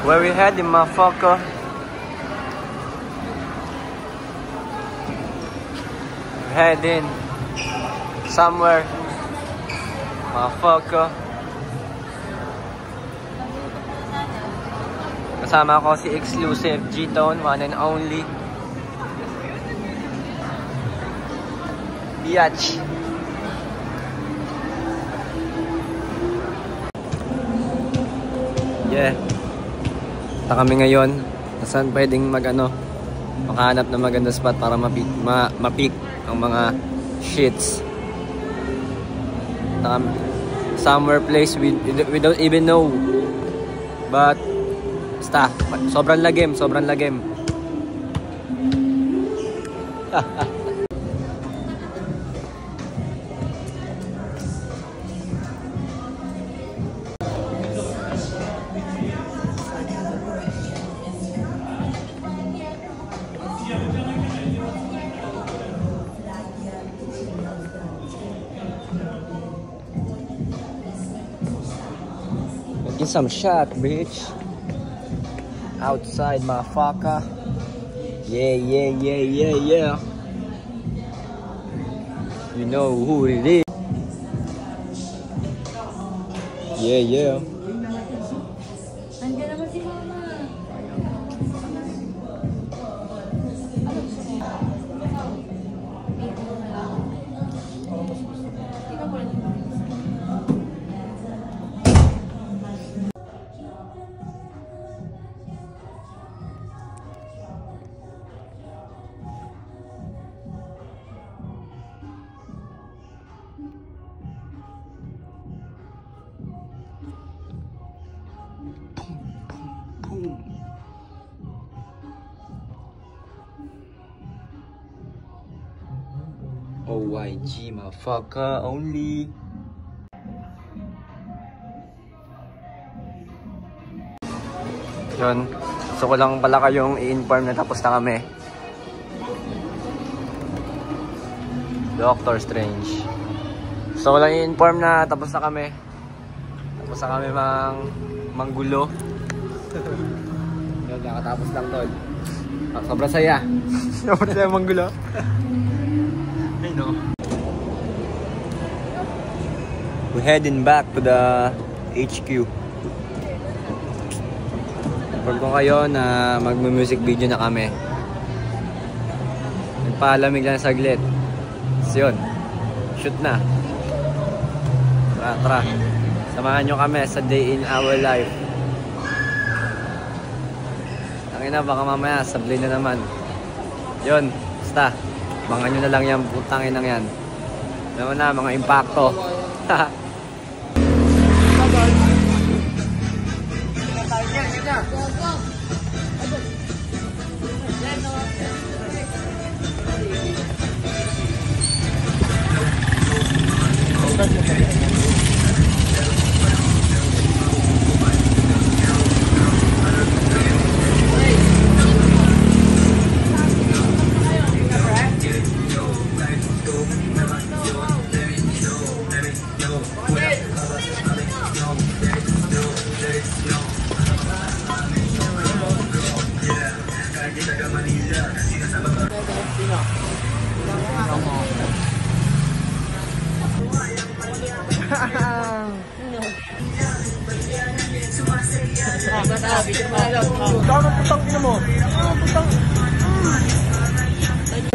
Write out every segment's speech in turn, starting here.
Where we heading, motherfucker? We're heading somewhere, motherfucker. Kasama ko si Exclusive G-Tone, one and only. Biatch. Yeah. Punta kami ngayon. Saan pwedeng makahanap ng maganda spot para ma-peak ang mga shits. Somewhere place we don't even know. But basta, sobrang lagim. Get some shot, bitch. Outside, motherfucker. Yeah. You know who it is. Yeah. Andiyan naman si Mama. OYG, motherfucker, only. Yun. Gusto ko lang pala kayong i-inform na tapos na kami. Doctor Strange. Gusto ko lang i-inform na tapos na kami. Tapos na kami manggulo. Yun, nakatapos lang tol. Sobrang saya. Sobrang saya manggulo. I know. We're heading back to the HQ. Inform ko kayo na mag-music video na kami. Nagpalamig lang saglit. So yun, shoot na. Tara. Samahan nyo kami sa day in our life. Tangina, baka mamaya sablay na naman. Yun, basta. Abangan nyo na lang yan, putangin lang yan. Alam mo na, mga impacto.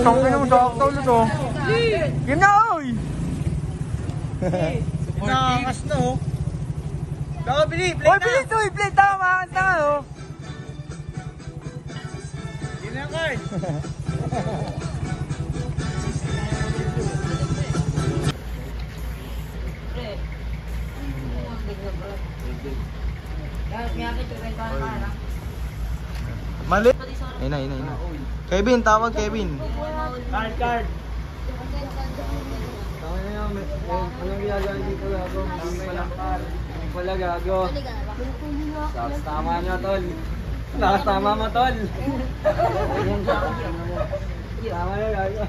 Tangin mo sa aktaw nito. Game na oy! Nakakas na oh. Baka Billy, play Oy, na! bilis oy! Play! Tama! Tama oh! Yun na card! Mali! Ayun na. Kevin, tawag Kevin. Card! Anong ginagawa dito gago? Wala gago. Tama nyo tol. Tama mo tol. Tama nyo gago.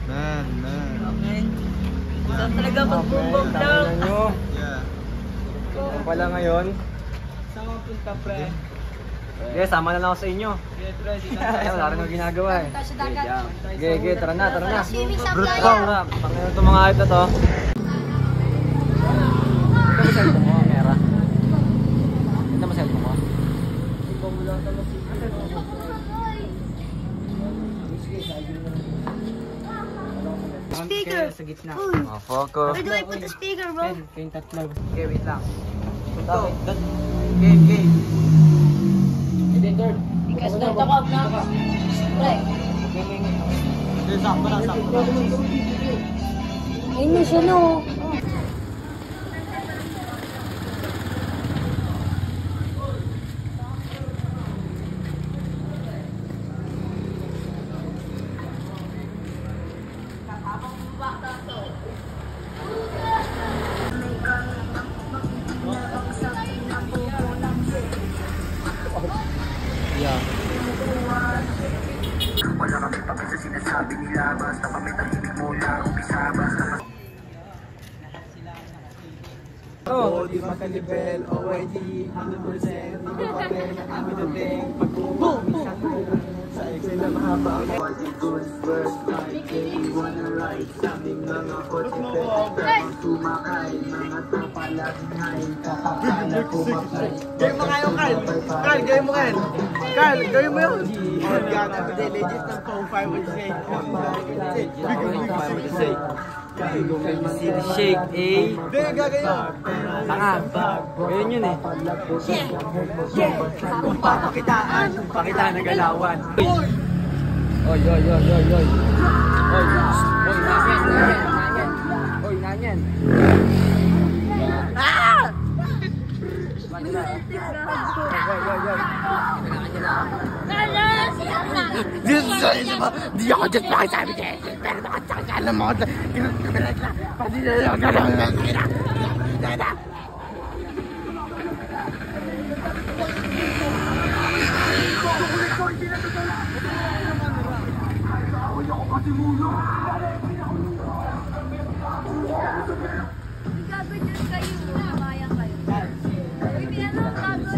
Man. Okay. Saan talaga mag-boom lang? Yeah. Yan pala ngayon. Saan ka punta, pre? Okay, sama na lang ako sa inyo. Yeah, pre. Wala rin ako ginagawa eh. Okay, tara na, tara na. Swimming sa Brut playa. ko, tara. Panginoon itong mga hype na to. Ito mo cellphone mo, Mera. Ito mo cellphone mo. Speaker. Sa gitna. Oh, focus. Where do I put the speaker, bro? Kayong tatlo. Okay, wait lang. Ito. Game. Because the top na. Right. Sakto na. Ayun na siya, no. Oh, di makalibel, OYD, 100%, di ko pa rin ang amin dating pag-uumisa ko sa Excel na mahaba. Gawin mo kayo, Carl! Carl, gawin mo kayo! Carl, gawin mo yun! Oh, God, every day, legit ng phone 5 would say. City Shake, eh. Hindi, gagayon! Tanga. Ganyan yun eh. Pakitaan! Pakita na galawan. Uy! Oy. Oy, nanyan. Oy, nanyan. Ah! Di ako dyan pakisabi niya. Pero nakasakala mo. Pati na lang gano'n. Gagawin kayo. Mayang kayo. Uy, pinanong gagawin.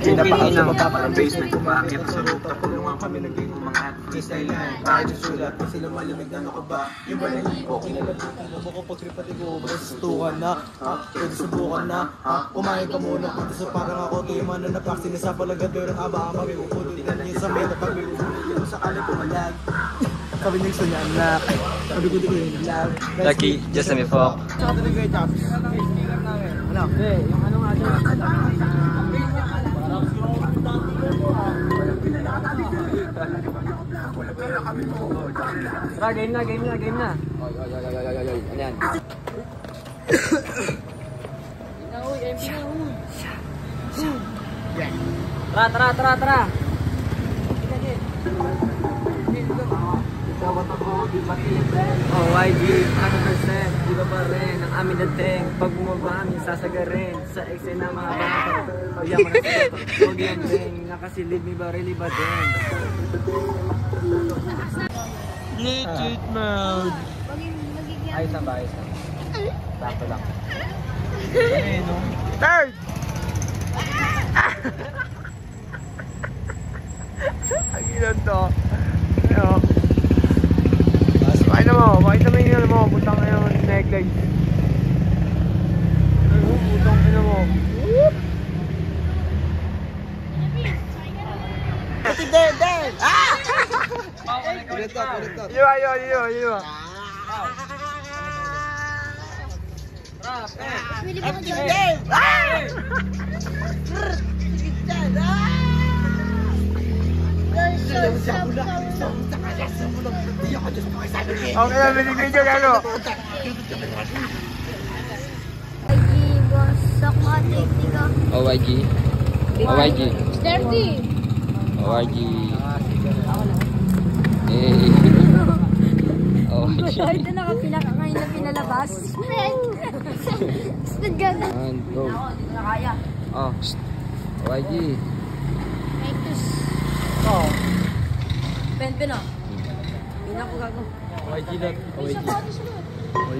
Pinapakasya ko pa ng basement, umakit sa rooftop. Tulungan kami naging umangat. Freestyle yan, kahit yung sulat. Kasi lang malamig na ako ba? Yung ba nahipo, kinalabutan mo ko pag tripati ko. Sustukan na, pwede subukan na. Kumain ka muna, punta sa parang ako. Tuyo man na napaksin sa palagat. Pero ang aba ang magigupod. Tingnan niyo sa meta pag bilubunin. Sakali pumalag. Sabi niyo gusto niya, anak. Sabi ko di ko yung lag. Lucky, just a me fuck. Saka talaga yung tops. Ano? Yung ano nga dyan. Tara, game na. Oy. Ano yan? Tara. Oh, YG, 100%, di ba pa rin ang amin dating. Pag bumaba amin, sasagarin sa Excel na mga bata. Pagyaman na sa ito, huwag yan din. Nakasilid, may baril, iba din. Legit mode. Ayos lang ba? Sakto lang. Third! Ang ilan to. Ayo. Pakita mo yung mo. Butang na yung necklace. Butang na mo. Kasi Den! Ah! Kulit ka. Yun. Active game! Ah! Okay na, binigay nyo gano. OYG. Dirty! OYG. Ito na ka pinakakain na pinalabas. Stad gana. And go. Dito na kaya. Oh, OYG. Rectus. Oh. Pen, oh. Hindi na ako gago. OYG lang. May sapatos mo.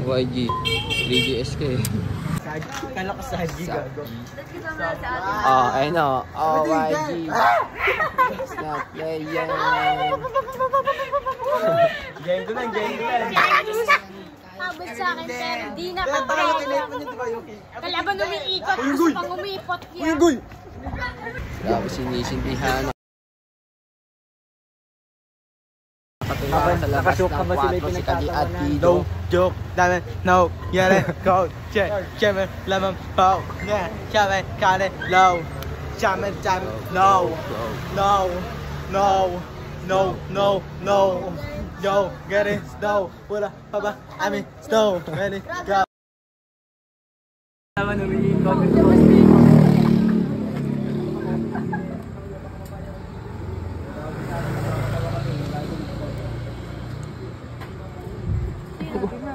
YG. 3GS ka eh. Kala ko sa Haji gago. Let's kasama na si ate. Oh, ayun o. Oh, YG. Snap player. Game ko lang. Habol sa akin, pero di nakakaya. Kalaban umiikot, gusto pang umipot yan. Grabe, sinisindihan. Nakatulungan sa labas Nakashock ka ng ba sila 4 si Kadi at pinagtatawanan? Tido. Joke, dami, no, yare, go, check, chemen, lemon, pow, yeah, chamen, kare, low, chamen, no, yo, get it, snow, wala pa ba, snow, ready, go. Naman umiikot.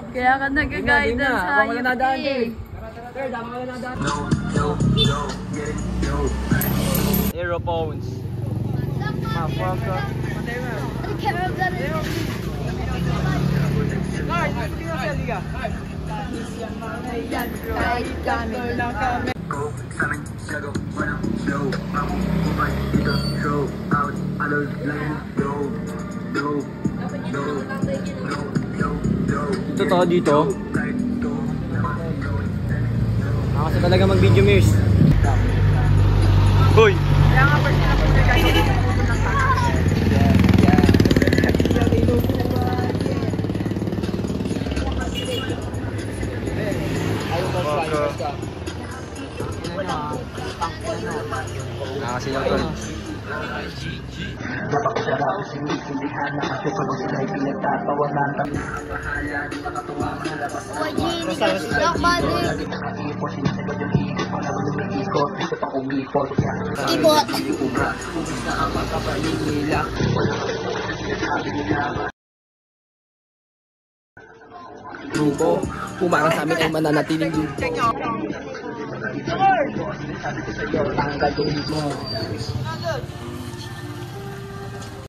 Kaya ka nag-guidance sa Habang wala nadaan, UP. Third, habang wala nadaan. Aerophones. Kahit kami. Totoo dito. Kasi talaga mag-video mirrors. Hoy! Kasi lang tol. Rock body. Ibot. Grupo, pumarang sa amin ay mananatiling grupo. Tanggal yung mo.